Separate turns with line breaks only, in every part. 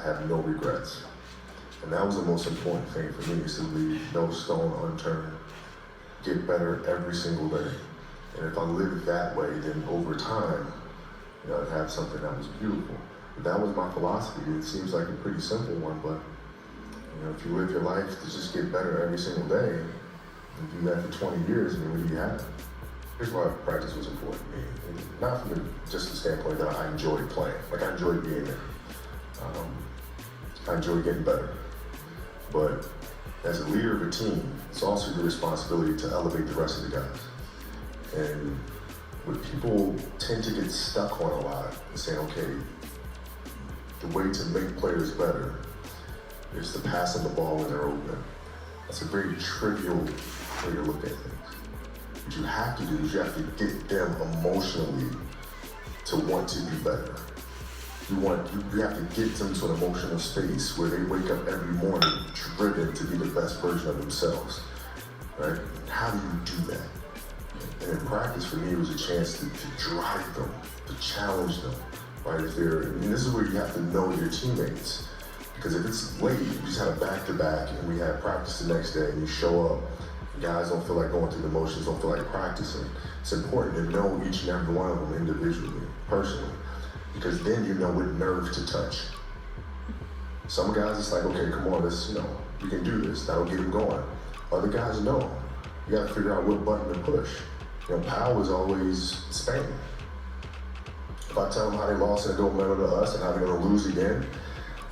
have no regrets. And that was the most important thing for me, is to leave no stone unturned, get better every single day. And if I lived that way, then over time, I'd have something that was beautiful. But that was my philosophy. It seems like a pretty simple one, but if you live your life to just get better every single day, and do that for 20 years, what do you have? Here's why practice was important to me. Not from just the standpoint that I enjoyed playing. Like, I enjoyed being there. I enjoyed getting better. But as a leader of a team, it's also your responsibility to elevate the rest of the guys. And what people tend to get stuck on a lot is saying, okay, the way to make players better is to pass them the ball when they're open. That's a very trivial way to look at things. What you have to do is you have to get them emotionally to want to be better. You have to get them to an emotional space where they wake up every morning driven to be the best version of themselves, right? How do you do that? And in practice, for me, it was a chance to drive them, to challenge them, right? And this is where you have to know your teammates. Because if it's late, you just had a back-to-back and we had practice the next day and you show up, guys don't feel like going through the motions, don't feel like practicing. It's important to know each and every one of them individually, personally, because then you know what nerve to touch. Some guys, it's like, okay, come on, we can do this. That'll get them going. Other guys, no. You got to figure out what button to push. Powell was always Spain. If I tell them how they lost in a gold medal to us and how they're going to lose again,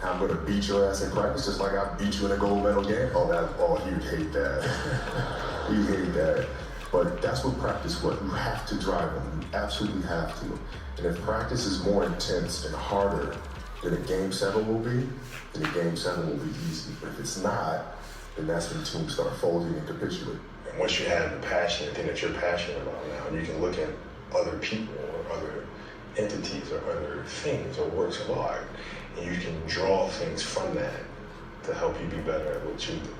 I'm going to beat your ass in practice just like I beat you in a gold medal game. You'd hate that. You hate that. But that's what practice was. You have to drive them. You absolutely have to. And if practice is more intense and harder than a game 7 will be, then a game 7 will be easy. But if it's not, then that's when teams start folding and capitulate. And once you have the passion, the thing that you're passionate about now, you can look at other people or other entities or other things or works of art, and you can draw things from that to help you be better at what you do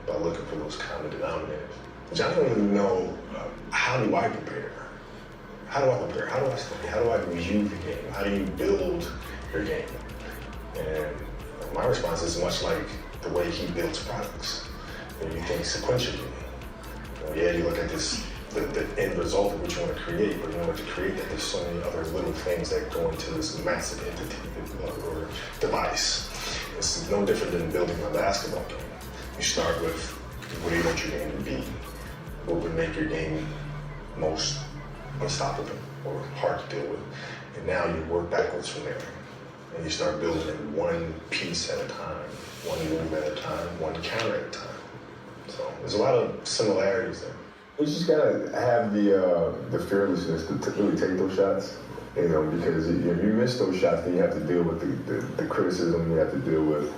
by looking for those common denominators. Which I don't even know, how do I prepare? How do I prepare? How do I study? How do I review the game? How do you build your game? And my response is much like the way he builds products. You think sequentially. You look at the end result of what you want to create, but in order to create that, there's so many other little things that go into this massive entity or device. It's no different than building a basketball game. You start with, what do you want your game to be? What would make your game most unstoppable or hard to deal with? And now you work backwards from there. And you start building it one piece at a time, one move at a time, one counter at a time. So there's a lot of similarities there. You just gotta have the fearlessness to really take those shots, because if you miss those shots, then you have to deal with the criticism, you have to deal with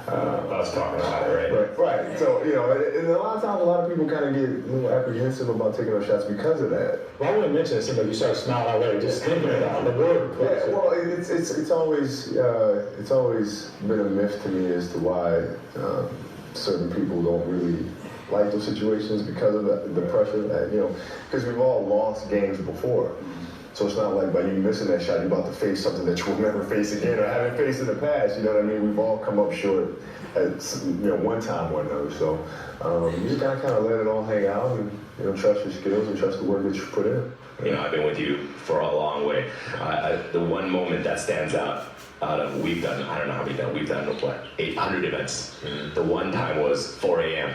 us talking about it,
right. So, and a lot of times, a lot of people kind of get a little apprehensive about taking those shots because of that.
Well, I want to mention it seemed like you started smiling already just thinking about the word.
Yeah, well, it's always been a myth to me as to why certain people don't really like those situations because of the pressure that, because we've all lost games before. So it's not like by you missing that shot, you're about to face something that you will never face again or haven't faced in the past. You know what I mean? We've all come up short at one time or another. So you just gotta kind of let it all hang out and trust your skills and trust the work that you put in.
I've been with you for a long way. The one moment that stands out of, we've done, I don't know how many done, we've done, 800 events. Mm-hmm. The one time was 4 a.m.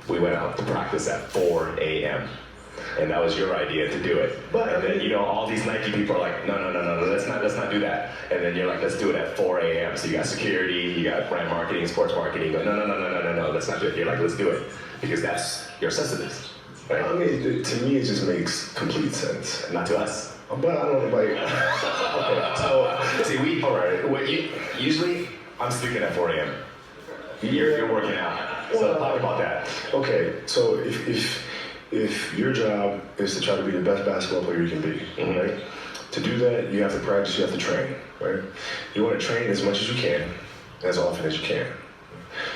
We went out to practice at 4 a.m. And that was your idea to do it. And then, all these Nike people are like, no, let's not do that. And then you're like, let's do it at 4 a.m. So you got security, you got brand marketing, sports marketing. No, let's not do it. You're like, let's do it. Because that's your sensitive. Right?
I mean, to me, it just makes complete sense.
Not to us.
But I don't know,
okay, so, see, all right, usually, I'm sleeping at 4 a.m. You're working out. So talk about that.
Okay, so if your job is to try to be the best basketball player you can be, mm-hmm. right? To do that, you have to practice, you have to train, right? You want to train as much as you can, as often as you can.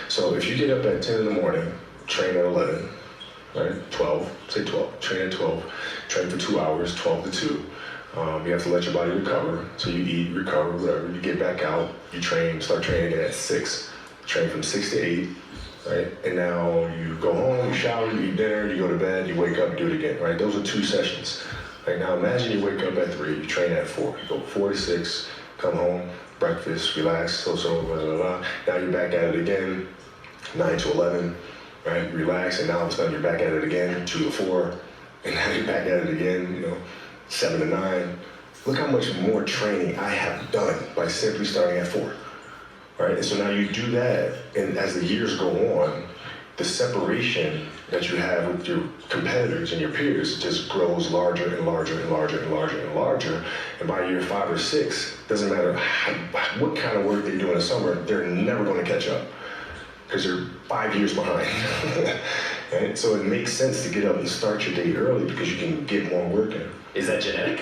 So if you get up at 10 in the morning, train at 11, right? 12, say 12, train at 12, train for 2 hours, 12 to 2. You have to let your body recover. So you eat, recover, whatever. You get back out, you train, start training again at 6. Train from 6 to 8, right? And now you go home, you shower, you eat dinner, you go to bed, you wake up, do it again, right? Those are 2 sessions. Right now, imagine you wake up at 3, you train at 4. You go 4 to 6, come home, breakfast, relax, blah, blah, blah. Now you're back at it again, 9 to 11, right? Relax, and now all of a sudden you're back at it again, 2 to 4, and now you're back at it again, 7 to 9. Look how much more training I have done by simply starting at 4, right? And so now you do that, and as the years go on, the separation that you have with your competitors and your peers just grows larger and larger and larger and larger and larger. And by year 5 or 6, doesn't matter what kind of work they do in the summer, they're never going to catch up because they're 5 years behind. Right? So it makes sense to get up and start your day early because you can get more work in.
Is that genetic?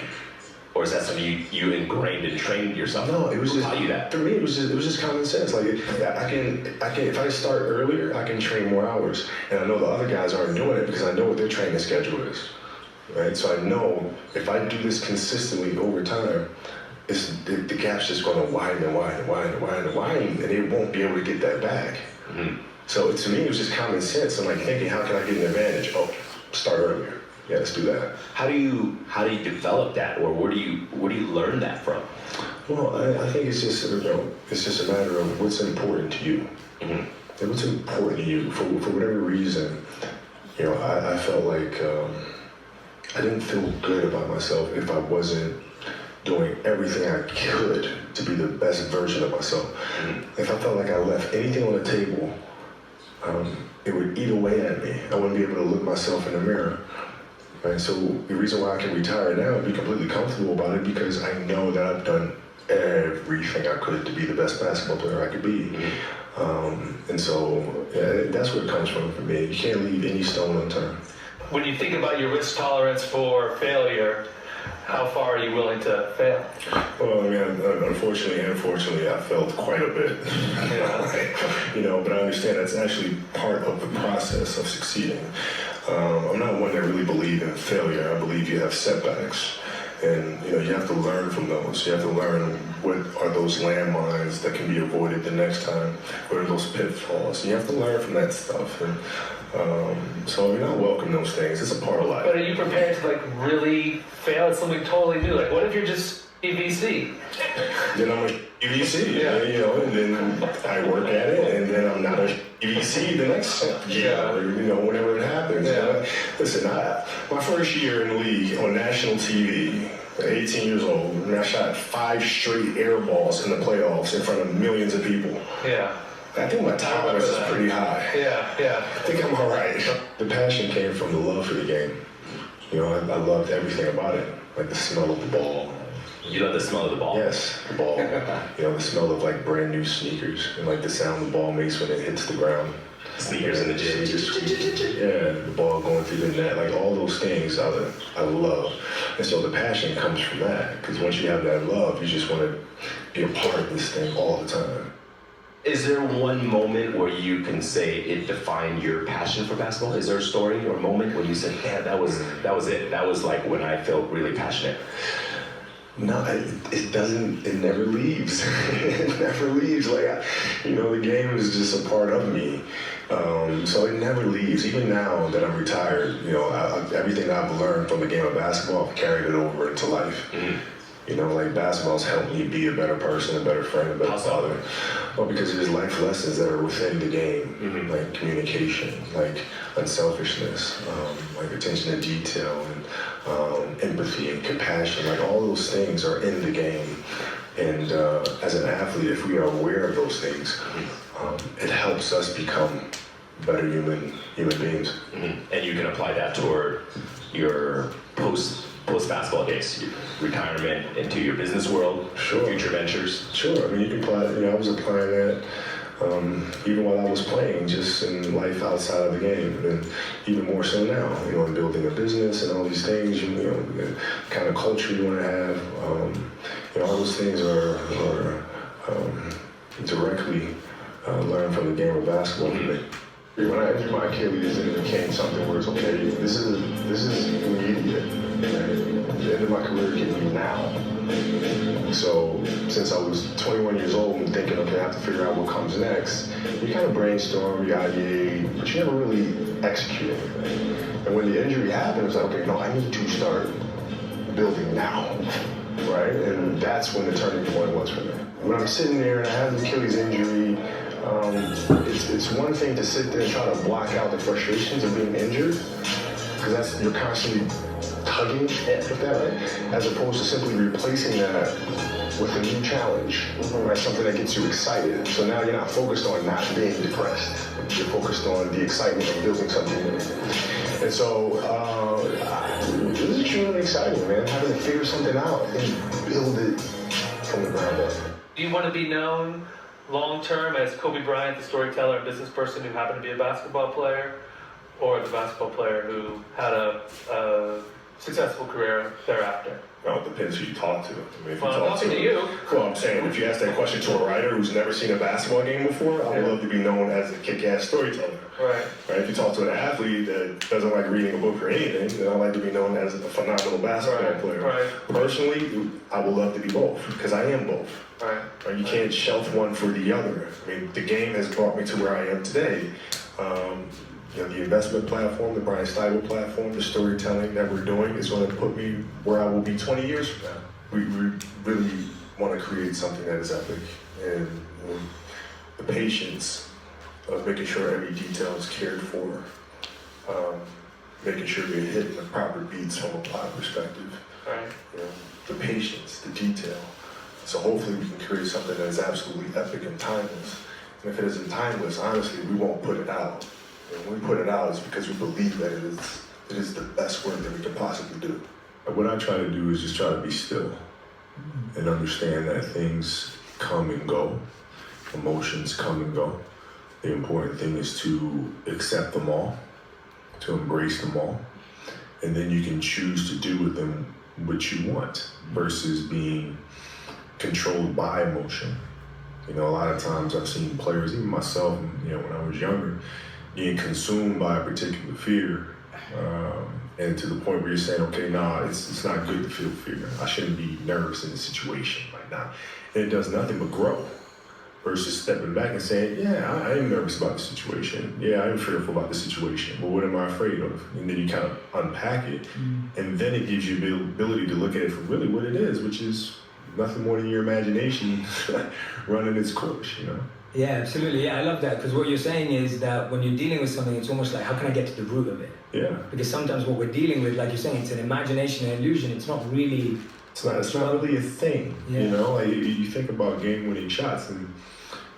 Or is that something you ingrained and trained yourself?
No, it was
Who
just
taught you that.
For me. It was just common sense. Like I can if I start earlier, I can train more hours, and I know the other guys aren't doing it because I know what their training schedule is, right? So I know if I do this consistently over time, the gap's just going to widen and widen and widen and widen and widen, and they won't be able to get that back. Mm-hmm. So to me, it was just common sense. I'm like thinking, how can I get an advantage? Oh, start earlier. Yeah, let's do that.
How do you develop that, or where do you learn that from?
Well, I think it's just it's just a matter of what's important to you. Mm-hmm. And what's important to you for whatever reason. I felt like I didn't feel good about myself if I wasn't doing everything I could to be the best version of myself. Mm-hmm. If I felt like I left anything on the table, it would eat away at me. I wouldn't be able to look myself in the mirror. Right? So the reason why I can retire now and be completely comfortable about it because I know that I've done everything I could to be the best basketball player I could be. Mm-hmm. And so that's where it comes from for me. You can't leave any stone unturned.
When you think about your risk tolerance for failure, how far are you willing to fail?
Well, I mean, unfortunately and fortunately, I failed quite a bit. Yeah. But I understand that's actually part of the process of succeeding. I'm not one that really believe in failure. I believe you have setbacks, and you have to learn from those. You have to learn what are those landmines that can be avoided the next time. What are those pitfalls? You have to learn from that stuff, and so I welcome those things. It's a part of life.
But are you prepared to really fail at something totally new? Like, what if you're just EVC?
Then I'm a EVC, and then I work at it, and then I'm not a EVC the next year, or whenever it happens.
Yeah.
Listen, my first year in the league on national TV, at 18 years old, and I shot 5 straight air balls in the playoffs in front of millions of people.
Yeah.
I think my tolerance is pretty high.
Yeah.
I think I'm all right. The passion came from the love for the game. I loved everything about it, like the smell of the ball.
You love the smell of the ball?
Yes, the ball. The smell of brand new sneakers and the sound the ball makes when it hits the ground.
Sneakers in the gym.
The ball going through the net, all those things I love. And so the passion comes from that, because once you have that love, you just want to be a part of this thing all the time.
Is there one moment where you can say it defined your passion for basketball? Is there a story or moment where you said, yeah, that was it. That was when I felt really passionate.
No, it doesn't. It never leaves. It never leaves. The game is just a part of me. So it never leaves. Even now that I'm retired, everything I've learned from the game of basketball, I've carried it over into life. Mm-hmm. Basketball's helped me be a better person, a better friend, a better father. Well, because there's life lessons that are within the game, mm-hmm. like communication, like unselfishness, like attention to detail, and empathy and compassion. All those things are in the game. And as an athlete, if we are aware of those things, it helps us become better human beings.
Mm-hmm. And you can apply that toward your post-basketball days, retirement, into your business world,
sure.
Future ventures.
Sure. I mean, you can apply it. I was applying that even while I was playing, just in life outside of the game, and even more so now. In building a business and all these things. The kind of culture you want to have. All those things are directly learned from the game of basketball for me. When I injured my Achilles, it became something where it's okay, this is immediate. Right? The end of my career can be now. So since I was 21 years old and thinking, okay, I have to figure out what comes next, you kind of brainstorm, you ideate, but you never really execute anything. And when the injury happened, it's like, okay, no, I need to start building now, right? And that's when the turning point was for me. When I'm sitting there and I have the Achilles injury, it's one thing to sit there and try to block out the frustrations of being injured, because you're constantly tugging at that, right? As opposed to simply replacing that with a new challenge, right? Something that gets you excited. So now you're not focused on not being depressed. You're focused on the excitement of building something new. And so it was extremely exciting, man, having to figure something out and build it from the ground up.
Do you want to be known long-term as Kobe Bryant, the storyteller and business person who happened to be a basketball player, or the basketball player who had a successful career thereafter?
Well, it depends who you talk to. I mean, if
Well,
you talk
talking to you.
Well, I'm saying, if you ask that question to a writer who's never seen a basketball game before, I would love to be known as a kick-ass storyteller.
Right.
Right? If you talk to an athlete that doesn't like reading a book or anything, then I like to be known as a phenomenal basketball player.
Right.
Personally, I would love to be both, because I am both.
Right.
Right? You can't shelf one for the other. I mean, the game has brought me to where I am today. The investment platform, the Brian Stiebel platform, the storytelling that we're doing is going to put me where I will be 20 years from now. We really want to create something that is epic, and the patience of making sure every detail is cared for, making sure you're hitting the proper beats from a plot perspective.
Right.
The patience, the detail. So hopefully we can create something that is absolutely epic and timeless. And if it isn't timeless, honestly, we won't put it out. And when we put it out, it's because we believe that it is the best work that we can possibly do. What I try to do is just try to be still and understand that things come and go, emotions come and go. The important thing is to accept them all, to embrace them all, and then you can choose to do with them what you want versus being controlled by emotion. A lot of times I've seen players, even myself, when I was younger, being consumed by a particular fear, and to the point where you're saying, okay, it's not good to feel fear. I shouldn't be nervous in this situation right now. And it does nothing but grow, versus stepping back and saying, yeah, I am nervous about the situation. Yeah, I am fearful about the situation. But what am I afraid of? And then you kind of unpack it, and then it gives you the ability to look at it for really what it is, which is nothing more than your imagination running its course,
Yeah, absolutely. Yeah, I love that, because what you're saying is that when you're dealing with something, it's almost like, how can I get to the root of it?
Yeah.
Because sometimes what we're dealing with, like you're saying, it's an imagination, an illusion. It's not really.
It's not really a thing.
Yeah.
Like you think about game-winning shots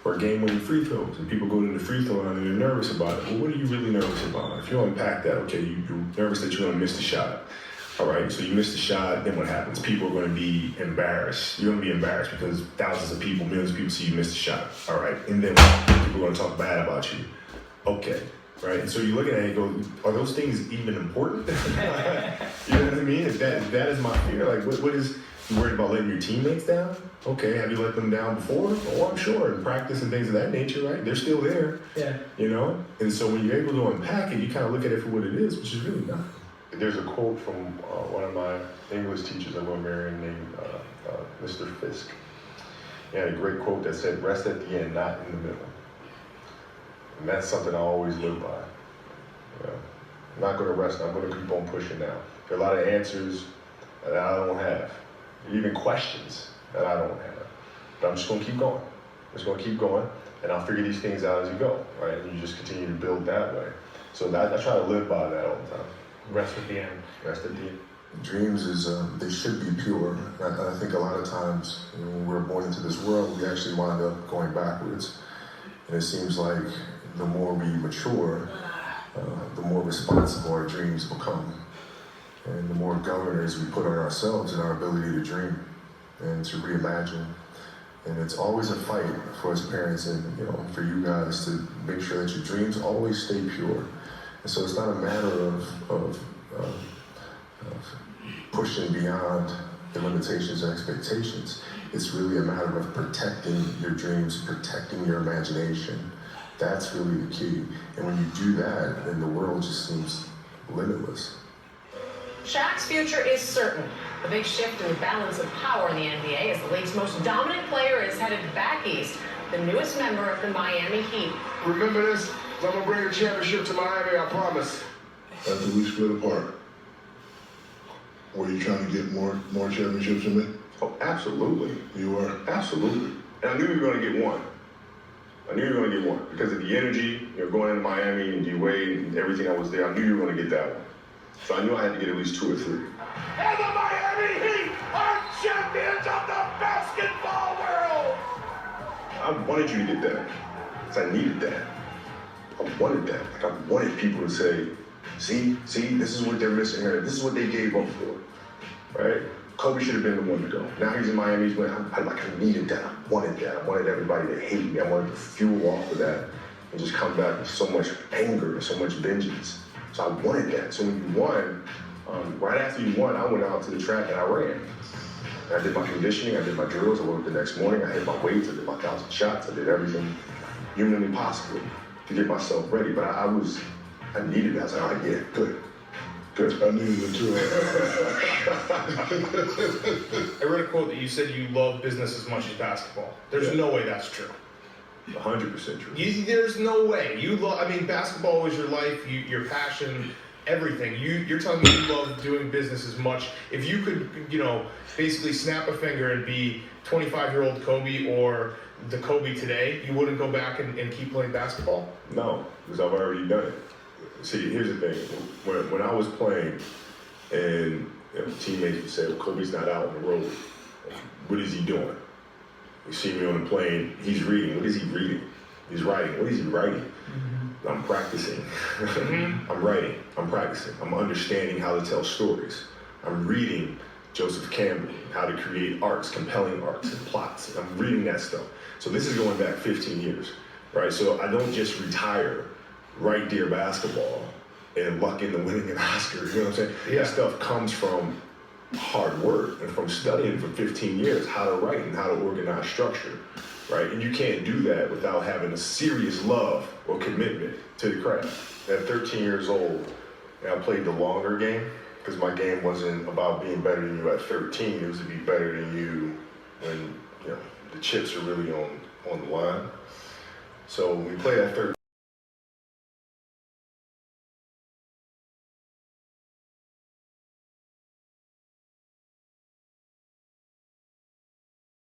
or game-winning free throws, and people go to the free throw line and they're nervous about it. Well, what are you really nervous about? If you unpack that, okay, you're nervous that you're going to miss the shot. All right, so you miss the shot, then what happens? People are going to be embarrassed. You're going to be embarrassed because thousands of people, millions of people see you miss the shot. All right, and then people are going to talk bad about you. Okay, right? And so you look at it and go, are those things even important? You know what I mean? If that is my fear, like what is, you worried about letting your teammates down? Okay, have you let them down before? Oh, I'm sure, in practice and things of that nature, right? They're still there.
Yeah.
And so when you're able to unpack it, you kind of look at it for what it is, which is really nothing. There's a quote from one of my English teachers at Will Marion named Mr. Fisk. He had a great quote that said, rest at the end, not in the middle. And that's something I always live by. I'm not going to rest, I'm going to keep on pushing now. There are a lot of answers that I don't have, even questions that I don't have. But I'm just going to keep going. I'm just going to keep going, and I'll figure these things out as you go, right? And you just continue to build that way. So I try to live by that all the time.
Rest at the end.
Rest at the end. Dreams they should be pure. I think a lot of times when we're born into this world, we actually wind up going backwards. And it seems like the more we mature, the more responsible our dreams become. And the more governors we put on ourselves and our ability to dream and to reimagine. And it's always a fight for us parents and for you guys to make sure that your dreams always stay pure. And so it's not a matter of pushing beyond the limitations and expectations. It's really a matter of protecting your dreams, protecting your imagination, That's really the key. And when you do that, then the world just seems limitless.
Shaq's future is certain. The big shift in the balance of power in the NBA as the league's most dominant player is headed back east, the newest member of the Miami Heat.
Remember this? I'm gonna bring a championship to Miami, I promise.
After we split apart, were you trying to get more championships than me?
Oh, absolutely.
You were?
Absolutely. And I knew we were going to get one. I knew we were going to get one because of the energy, going into Miami and D-Wade and everything that was there. I knew you were going to get that one. So I knew I had to get at least 2 or 3.
And the Miami Heat are champions of the basketball world!
I wanted you to get that because I needed that. I wanted that. Like, I wanted people to say, see, this is what they're missing here. This is what they gave up for, right? Kobe should have been the one to go. Now he's in Miami. I needed that. I wanted that. I wanted everybody to hate me. I wanted to fuel off of that and just come back with so much anger and so much vengeance. So I wanted that. So when you won, right after you won, I went out to the track and I ran. And I did my conditioning. I did my drills. I woke up the next morning. I hit my weights. I did my 1,000 shots. I did everything humanly possible to get myself ready. But I needed that. I was like, all right, yeah, good.
I needed it too.
I read a quote that you said you love business as much as basketball. There's no way that's true.
100% true.
There's no way. Basketball was your life, your passion, everything. You're telling me you love doing business as much. If you could, basically snap a finger and be 25-year-old Kobe or the Kobe today, you wouldn't go back and keep playing basketball?
No, because I've already done it. See, here's the thing. When I was playing and teammates would say, well, Kobe's not out on the road. What is he doing? You see me on the plane, he's reading. What is he reading? He's writing. What is he writing? Mm-hmm. I'm practicing. Mm-hmm. I'm writing. I'm practicing. I'm understanding how to tell stories. I'm reading Joseph Campbell, how to create arcs, compelling arcs and plots. I'm reading that stuff. So this is going back 15 years, right? So I don't just retire, write Dear Basketball, and luck into winning an Oscar. You know what I'm saying? Yeah. That stuff comes from hard work and from studying for 15 years how to write and how to organize structure, right? And you can't do that without having a serious love or commitment to the craft. At 13 years old, I played the longer game because my game wasn't about being better than you at 13. It was to be better than you when the chips are really on the line. So when we played at 13,